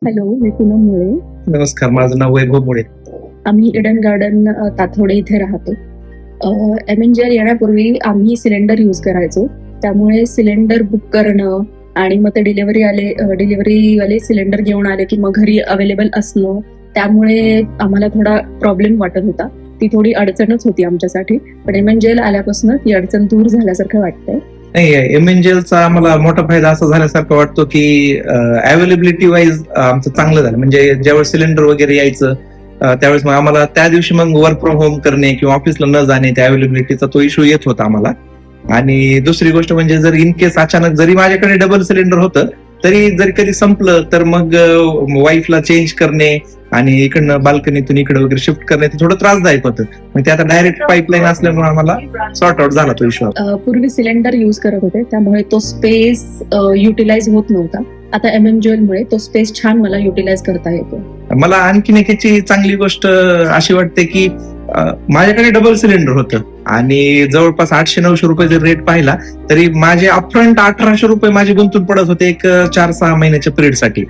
Hello, मी पूनम मुळे. नमस्कार, माझं नाव वैभव मुळे. आम्ही इडन गार्डन ताथोडे इथे राहतो. एमएनजीआर येण्यापूर्वी आम्ही सिलेंडर यूज करायचो. त्यामुळे सिलेंडर बुक करणं आणि मग ते डिलिव्हरीवाले सिलेंडर घेऊन आले की मग घरी अवेलेबल असणं, त्यामुळे आम्हाला थोडा प्रॉब्लेम वाटत होता. ती थोडी अडचणच होती आमच्यासाठी. पण एमएनजीएल आल्यापासून ती अडचण दूर झाल्यासारखं वाटतंय. नाही, एमएनजीएलचा आम्हाला मोठा फायदा असा झाल्यासारखा वाटतो की अवेलेबिलिटी वाईज आमचं चांगलं झालं. म्हणजे ज्यावेळेस सिलेंडर वगैरे यायचं त्यावेळेस मग आम्हाला त्या दिवशी मग वर्क फ्रॉम होम करणे किंवा ऑफिसला न जाणे, त्या अवेलेबिलिटीचा तो इश्यू येत होता आम्हाला. आणि दुसरी गोष्ट म्हणजे जर इन केस अचानक जरी माझ्याकडे डबल सिलेंडर होतं तरी जरी कधी संपलं तर मग वाईफला चेंज करणे आणि इकडनं बाल्कनीतून इकडे वगैरे शिफ्ट करणे ते थोडं त्रासदायक होतं. मग ते आता डायरेक्ट पाईपलाईन असल्यामुळे आम्हाला सॉर्ट आउट झाला तो इश्यू. पूर्वी सिलेंडर यूज करत होते, त्यामुळे तो स्पेस युटिलाइज होत नव्हता. आता एमएनजीएल मुळे तो स्पेस छान मला युटिलाइज करता येतो. मला आणखीन एकाची चांगली गोष्ट अशी वाटते की माझ्याकडे डबल सिलेंडर होतं आणि जवळपास 800-900 रुपये जर रेट पाहिला तरी माझे अपफ्रंट 1800 रुपये माझे गुंतून पडत होते एक 4-6 महिन्याच्या पिरियडसाठी.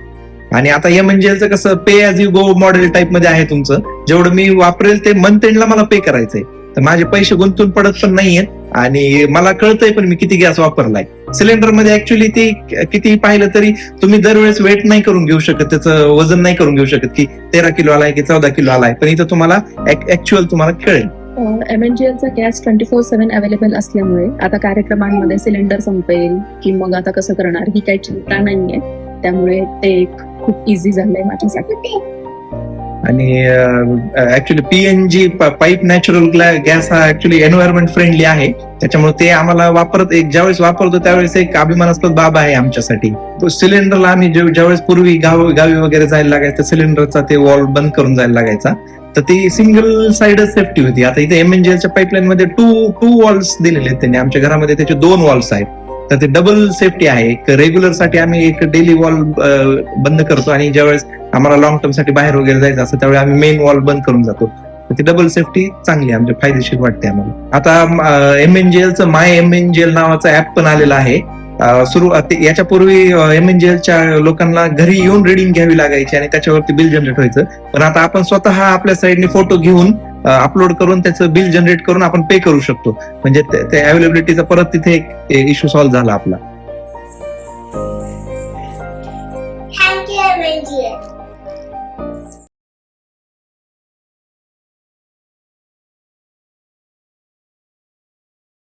आणि आता एमएनजीएलचं कसं pay as you go model type मध्ये आहे तुमचं. जेवढं मी वापरेल ते मंथ एंडला मला पे करायचंय, तर माझे पैसे गुंतून पडत पण नाहीयेत आणि मला कळतंय पण मी किती गॅस वापरलाय. सिलेंडर मध्ये ऍक्च्युली ते किती पाहिलं तरी तुम्ही दरवेळेस वेट नाही करून घेऊ शकत, त्याचं वजन नाही करून घेऊ शकत की 13 किलो आलाय की 14 किलो आलाय, पण इथं तुम्हाला ऍक्च्युअल तुम्हाला कळेल. एमएनजीएलचा गॅस 24/7 अवेलेबल असल्यामुळे आता कार्यक्रमांमध्ये सिलेंडर संपेल की मग आता कसं करणार ही काही चिंता नाहीये. त्यामुळे ते एक खूप इझी झालंय माझ्यासाठी. आणि actually PNG pipe natural gas हा ऍक्च्युली एन्व्हायरमेंट फ्रेंडली आहे. त्याच्यामुळे ते आम्हाला ज्यावेळेस वापरतो त्यावेळेस एक अभिमानास्पद बाब आहे आमच्यासाठी. तो सिलेंडरला आम्ही ज्यावेळेस पूर्वी गावी वगैरे जायला लागायचं, सिलेंडरचा ते वॉल बंद करून जायला लागायचा, तर ती सिंगल साइडच सेफ्टी होती. आता इथे एमएनजीएलच्या पाईपलाईन मध्ये टू वॉल्स दिलेले आहेत त्यांनी. आमच्या घरामध्ये त्याचे 2 वॉल्स आहेत, तर ते डबल सेफ्टी आहे. एक रेग्युलर साठी आम्ही एक डेली वॉल बंद करतो आणि ज्यावेळेस आम्हाला लॉंग टर्म साठी बाहेर वगैरे जायचं असतं त्यावेळी आम्ही मेन वॉल बंद करून जातो. तर ती डबल सेफ्टी चांगली आहे, आमच्या फायदेशीर वाटते आम्हाला. आता एमएनजीएलचं माय एमएनजीएल नावाचं ऍप पण आलेलं आहे. याच्यापूर्वी एमएनजीएलच्या लोकांना घरी येऊन रिडिंग घ्यावी लागायची आणि त्याच्यावरती बिल जनरेट व्हायचं. पण आता आपण स्वतः आपल्या साईडने फोटो घेऊन अपलोड करून त्याचं बिल जनरेट करून आपण पे करू शकतो. म्हणजे त्या अवेलेबिलिटीचा परत तिथे एक इश्यू सॉल्व्ह झाला आपला.